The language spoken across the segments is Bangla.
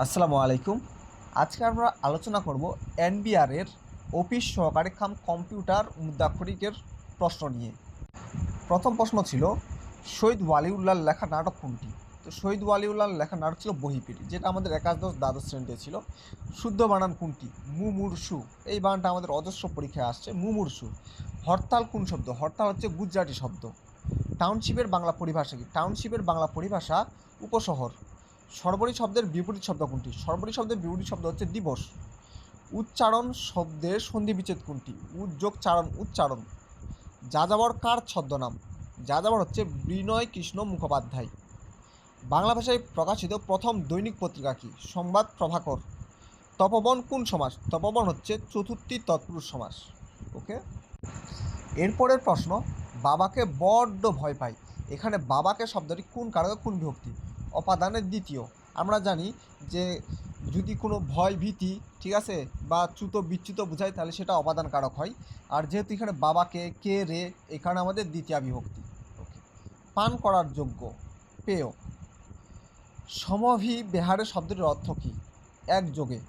আসসালামু আলাইকুম। আজকে আমরা আলোচনা করব এনবিআর এর অফিস সহকারী কাম কম্পিউটার মুদ্রাক্ষরিকের প্রশ্ন নিয়ে। প্রথম প্রশ্ন ছিল শহীদ ওয়ালিউল্লাহর লেখা নাটক কোনটি? তো শহীদ ওয়ালিউল্লাহর লেখা নাটক ছিল বহিঃপিরি, যেটা আমাদের একাদশ দ্বাদশ শ্রেণীতে ছিল। শুদ্ধ বানান কোনটি? মুমূর্ষু। এই বানানটা আমাদের অজস্র পরীক্ষায় আসছে, মুমূর্ষু। হরতাল কোন শব্দ? হরতাল হচ্ছে গুজরাটি শব্দ। টাউনশিপের বাংলা পরিভাষা কি? টাউনশিপের বাংলা পরিভাষা উপশহর। সর্বরী শব্দের বিপরীত শব্দ কোনটি? সর্বরী শব্দের বিপরীত শব্দ হচ্ছে দিবস। উচ্চারণ শব্দের সন্ধি বিচ্ছেদ কোনটি? উদ্যোগ চারণ উচ্চারণ। যাযাবর কার ছদ্মনাম? যাযাবর হচ্ছে বিনয় কৃষ্ণ মুখোপাধ্যায়। বাংলা ভাষায় প্রকাশিত প্রথম দৈনিক পত্রিকা কি? সংবাদ প্রভাকর। তপবন কোন সমাস? তপবন হচ্ছে চতুর্থী তৎপুরুষ সমাস। ওকে, এরপরের প্রশ্ন, বাবাকে বড্ড ভয় পাই। এখানে বাবাকে শব্দটি কোন কারকে কোন বিভক্তি? অপাদানের দ্বিতীয়। আমরা জানি যে যদি কোনো ভয় ভীতি, ঠিক আছে, বা চ্যুত বিচ্যুত বোঝায় তাহলে সেটা অপাদান কারক হয়। আর যেহেতু এখানে বাবাকে কে রে, এখানে আমাদের দ্বিতীয় বিভক্তি। ওকে, পান করার যোগ্য, পেয়। সমভিব্যাহারে শব্দটির অর্থ কী? একযোগে।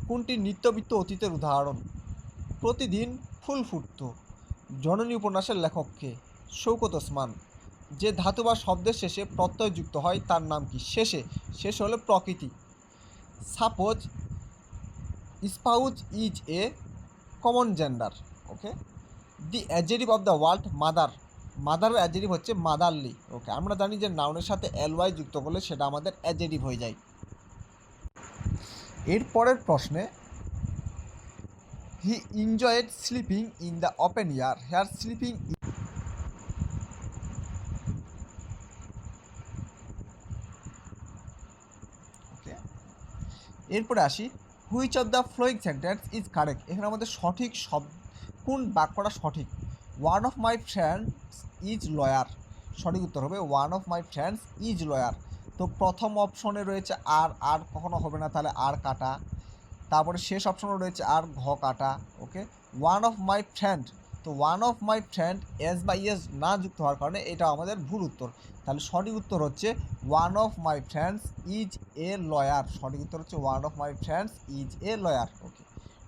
কোনটি নিত্যবিত্ত অতীতের উদাহরণ? প্রতিদিন ফুল ফুটত। জননী উপন্যাসের লেখককে? শৌকত ওসমান। যে ধাতু বা শব্দের শেষে প্রত্যয় যুক্ত হয় তার নাম কি? শেষে। শেষে হলো প্রকৃতি। Suppose spouse is a common gender. Okay, the adjective of the world mother. মাদারের অ্যাডজেটিভ হচ্ছে মাদারলি। ওকে, আমরা জানি যে নাউনের সাথে এলওয়াই যুক্ত করলে সেটা আমাদের অ্যাডজেটিভ হয়ে যায়। এরপরের প্রশ্নে, he enjoyed sleeping in the open air. Here sleeping. Okay, এরপরে আসি, which of the following sentence is correct. এখানে আমাদের সঠিক শব্দ কোন বাক্যটা সঠিক? One of my friends is lawyer. সঠিক উত্তর হবে one of my friends is lawyer. তো প্রথম অপশনে রয়েছে আর, আর কখনো হবে না, তাহলে আর কাটা। তারপরে শেষ অপশনে রয়েছে আর, ঘ কাটা। ওকে, ওয়ান অফ মাই ফ্রেন্ড। তো one of my friend S বা ইয়েস না যুক্ত হওয়ার কারণে এটা আমাদের ভুল উত্তর। তাহলে সঠিক উত্তর হচ্ছে one of my friends is a lawyer. সঠিক উত্তর হচ্ছে one of my friends is a lawyer. Okay,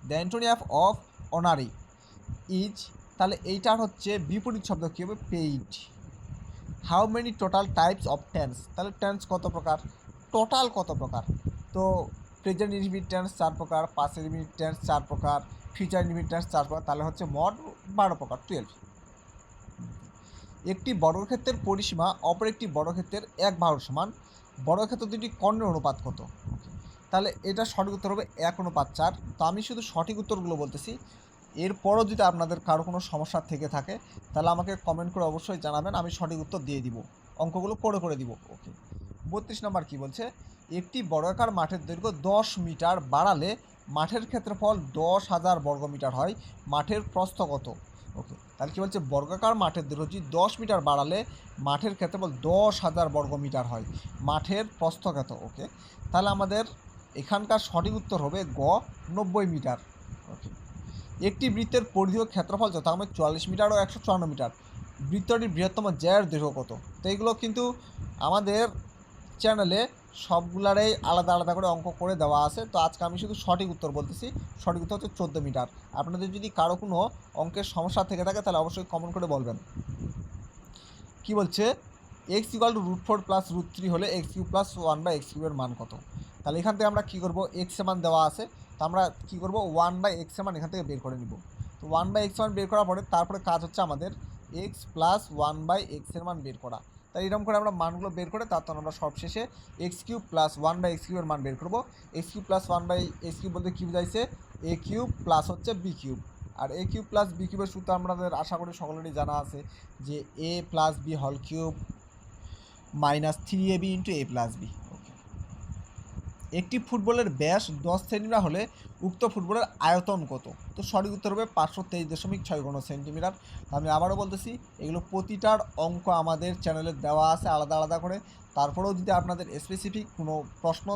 the antonym of honorary is. তাহলে এইটার হচ্ছে বিপরীত শব্দ কী হবে? Paid. How many total types of tense. তাহলে টেন্স কত প্রকার? টোটাল কত প্রকার? তো প্রেজেন্ট ইনডিফিনিট টেন্স 4 প্রকার, পাস্ট ইনডিফিনিট টেন্স 4 প্রকার, ফিউচার ইনডিফিনিট টেন্স 4 প্রকার, তাহলে হচ্ছে মোট 12 প্রকার, 12। একটি বর্গক্ষেত্রের পরিসীমা অপর একটি বর্গক্ষেত্রের এক বাহুর সমান। বর্গক্ষেত্র দুটি কর্ণের অনুপাত কত? তাহলে এটা সঠিক উত্তর হবে 1:4। তো আমি শুধু সঠিক উত্তরগুলো বলতেছি। এরপরও যদি আপনাদের কারো কোনো সমস্যা থেকে থাকে তাহলে আমাকে কমেন্ট করে অবশ্যই জানাবেন, আমি সঠিক উত্তর দিয়ে দিব, অঙ্কগুলো করে দিব। ওকে, 32 নম্বর কী বলছে? একটি বর্গাকার মাঠের দৈর্ঘ্য 10 মিটার বাড়ালে মাঠের ক্ষেত্রফল 10,000 বর্গমিটার হয়, মাঠের প্রস্থ কত? ওকে, তাহলে কী বলছে? বর্গাকার মাঠের দৈর্ঘ্য যদি 10 মিটার বাড়ালে মাঠের ক্ষেত্রফল 10,000 বর্গমিটার হয়, মাঠের প্রস্থ কত? ওকে, তাহলে আমাদের এখানকার সঠিক উত্তর হবে গ, 90 মিটার। ওকে, একটি বৃত্তের পরিধীয় ক্ষেত্রফল যথাক্রমে 44 মিটার ও 154 মিটার। বৃত্তটির বৃহত্তম জ্যায়ের দৈর্ঘ্য কত? তো এগুলো কিন্তু আমাদের চ্যানেলে সবগুলারই আলাদা আলাদা করে অঙ্ক করে দেওয়া আছে। তো আজকে আমি শুধু সঠিক উত্তর বলতেছি। সঠিক উত্তর হচ্ছে 14 মিটার। আপনাদের যদি কারো কোনো অঙ্কের সমস্যা থেকে থাকে তাহলে অবশ্যই কমেন্ট করে বলবেন। কি বলছে? এক্স ইকুয়াল টু √4 + √3 হলে x³ + 1/x³ এর মান কত? তাহলে এখান থেকে আমরা কী করবো? এক্স এর মান দেওয়া আছে, তো আমরা কী করবো? 1/x এর মান এখান থেকে বের করে নিব। তো 1/x মান বের করার পরে তারপরে কাজ হচ্ছে আমাদের x + 1/x এর মান বের করা। তাই এরকম করে আমরা মানগুলো বের করে তারপর আমরা সবশেষে x³ + 1/x³ এর মান বের করবো। x³ + 1/x³ বলতে কী বোঝাইছে? a³ প্লাস হচ্ছে b³। আর a³ + b³ এর সূত্র আমাদের আশা করি সকলেরই জানা আছে যে a + b whole cube -3ab × a + b। Okay, একটি ফুটবলের ব্যাস 10 সেন্টিমিটার হলে উক্ত ফুটবলের আয়তন কত? তো সঠিক উত্তর হবে 523.6 সেন্টিমিটার। আমি আবারও বলতেছি, এগুলো প্রতিটার অঙ্ক আমাদের চ্যানেলে দেওয়া আছে আলাদা আলাদা করে। তারপরেও যদি আপনাদের স্পেসিফিক কোনো প্রশ্ন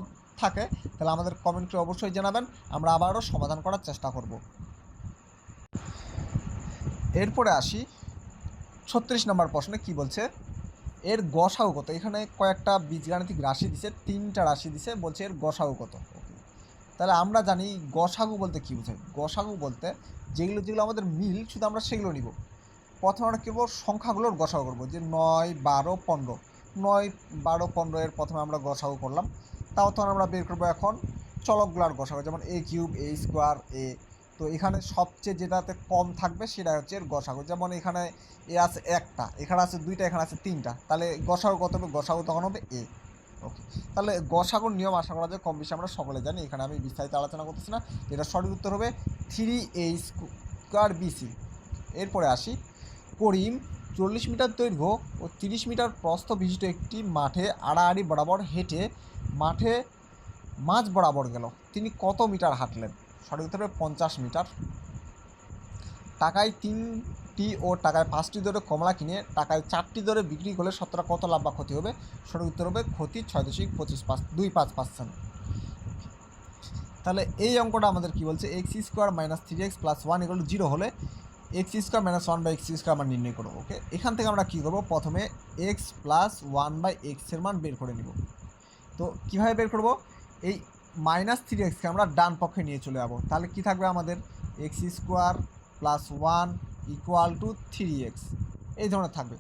থাকে তাহলে আমাদের কমেন্ট করে অবশ্যই জানাবেন, আমরা আবারও সমাধান করার চেষ্টা করব। এরপরে আসি 36 নম্বর প্রশ্নে। কি বলছে? এর গসাগু কত, এখানে কয়েকটা বীজগাণিতিক রাশি দিছে, 3টা রাশি দিছে, বলছে এর গসাগু কত। ওকে, তাহলে আমরা জানি গসাগু বলতে কী বোঝায়। গসাগু বলতে যেগুলো যেগুলো আমাদের মিল শুধু আমরা সেগুলো নিব। প্রথমে আমরা কেবল সংখ্যাগুলোর গসাগু করবো, যে 9, 12, 15, 9, 12, 15 এর প্রথমে আমরা গসাগু করলাম। তাও তখন আমরা বের করবো এখন চলকগুলার গসাগু, যেমন a cube, a square, a। তো এখানে সবচেয়ে যেটাতে কম থাকবে সেটা হচ্ছে এর গসাগু। যেমন এখানে এ আছে একটা, এখানে আছে দুইটা, এখানে আছে তিনটা, তাহলে গসাগু কত হবে, গসাগু তখন হবে a। ওকে, তাহলে গসাগুর নিয়ম আশা করা যায় কম বেশি আমরা সকলে জানি, এখানে আমি বিস্তারিত আলোচনা করতেছি না। এটা সঠিক উত্তর হবে 3a স্কোয়ার বিসি। এরপরে আসি, করিম 40 মিটার দৈর্ঘ্য ও 30 মিটার প্রস্থ বিশিষ্ট একটি মাঠে আড়াআড়ি বরাবর হেঁটে মাঠে মাঝ বরাবর গেল, তিনি কত মিটার হাঁটলেন। সঠিক উত্তর হবে 50 মিটার। টাকায় 3টি ও টাকায় 5টি দরে কমলা কিনে টাকায় 4টি দরে বিক্রি করলে শতকরা কত লাভ বা ক্ষতি হবে। সঠিক উত্তর হবে ক্ষতি 6.25%। তাহলে এই অঙ্কটা আমাদের কি বলছে, x square minus 3x plus 1 = 0 হলে x square minus 1/x square মান নির্ণয় করবো। ওকে, এখান থেকে আমরা কী করবো, প্রথমে এক্স প্লাস 1/x এর মান বের করে নিব। তো কীভাবে বের করব, এই মাইনাস 3xকে আমরা ডান পক্ষে নিয়ে চলে যাবো, তাহলে কি থাকবে আমাদের, এক্স স্কোয়ার প্লাস 1 = 3x এই ধরনের থাকবে।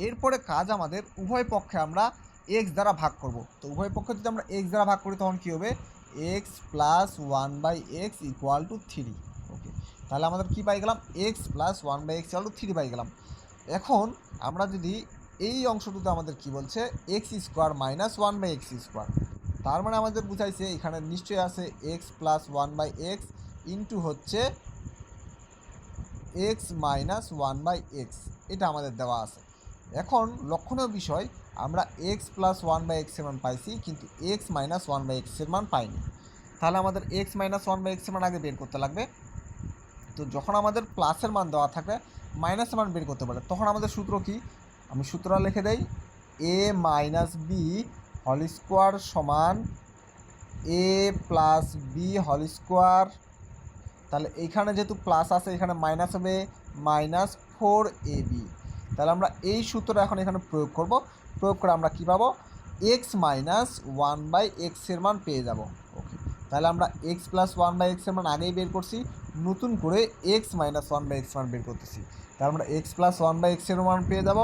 এরপরে কাজ আমাদের উভয় পক্ষে আমরা এক্স দ্বারা ভাগ করব। তো উভয় পক্ষে যদি আমরা এক্স দ্বারা ভাগ করি তখন কী হবে, এক্স প্লাস 1/x = 3। ওকে, তাহলে আমাদের কী পাই গেলাম, এক্স প্লাস 1/x = 3 পাই গেলাম। এখন আমরা যদি এই অংশটুতে আমাদের কি বলছে, x square minus 1/x square, তার মানে আমাদের বুঝাইছে এখানে নিশ্চয়ই আছে এক্স প্লাস 1/x ইন্টু হচ্ছে এক্স মাইনাস 1/x, এটা আমাদের দেওয়া আছে। এখন লক্ষণীয় বিষয়, আমরা এক্স প্লাস 1/x এর মান পাইছি, কিন্তু এক্স মাইনাস 1/x এর মান পাইনি। তাহলে আমাদের এক্স মাইনাস 1/x এর মান আগে বের করতে লাগবে। তো যখন আমাদের প্লাসের মান দেওয়া থাকবে, মাইনাসের মান বের করতে পারে, তখন আমাদের সূত্র কি, আমি সূত্রটা লিখে দেই, a minus B whole square সমান a plus B whole square. তাহলে এইখানে যেহেতু প্লাস আছে, এখানে মাইনাস হবে -4ab। তাহলে আমরা এই সূত্রটা এখন এখানে প্রয়োগ করব। প্রয়োগ করে আমরা কী পাবো, এক্স মাইনাস 1/x এর মান পেয়ে যাব। ওকে, তাহলে আমরা এক্স প্লাস 1/x এর মান আগেই বের করছি, নতুন করে এক্স মাইনাস 1/x মান বের করতেছি। তাহলে আমরা এক্স প্লাস 1/x এর মান পেয়ে যাব,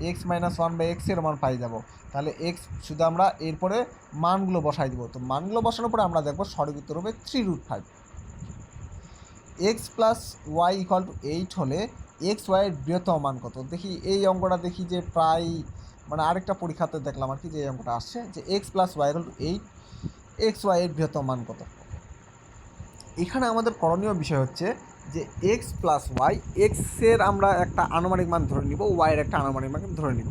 এক্স মাইনাস 1/x এর মান পাই যাব। তাহলে এক্স শুধু আমরা এরপরে মানগুলো বসাই দেবো। তো মানগুলো বসানোর পরে আমরা দেখবো সঠিক উত্তর হবে 3√5। এক্স প্লাস ওয়াই = 8 হলে এক্স ওয়াইয়ের বৃহত্তম মান কত। দেখি এই অঙ্কটা দেখি যে প্রায় মানে আরেকটা পরীক্ষাতে দেখলাম আর কি, যে এই অঙ্কটা আসছে যে এক্স প্লাস ওয়াই = 8, এক্স ওয়াইয়ের বৃহত্তম মান কত। এখানে আমাদের করণীয় বিষয় হচ্ছে যে এক্স প্লাস ওয়াই, এক্সের আমরা একটা আনুমানিক মান ধরে নিব, ওয়াইয়ের একটা আনুমানিক মান ধরে নিব।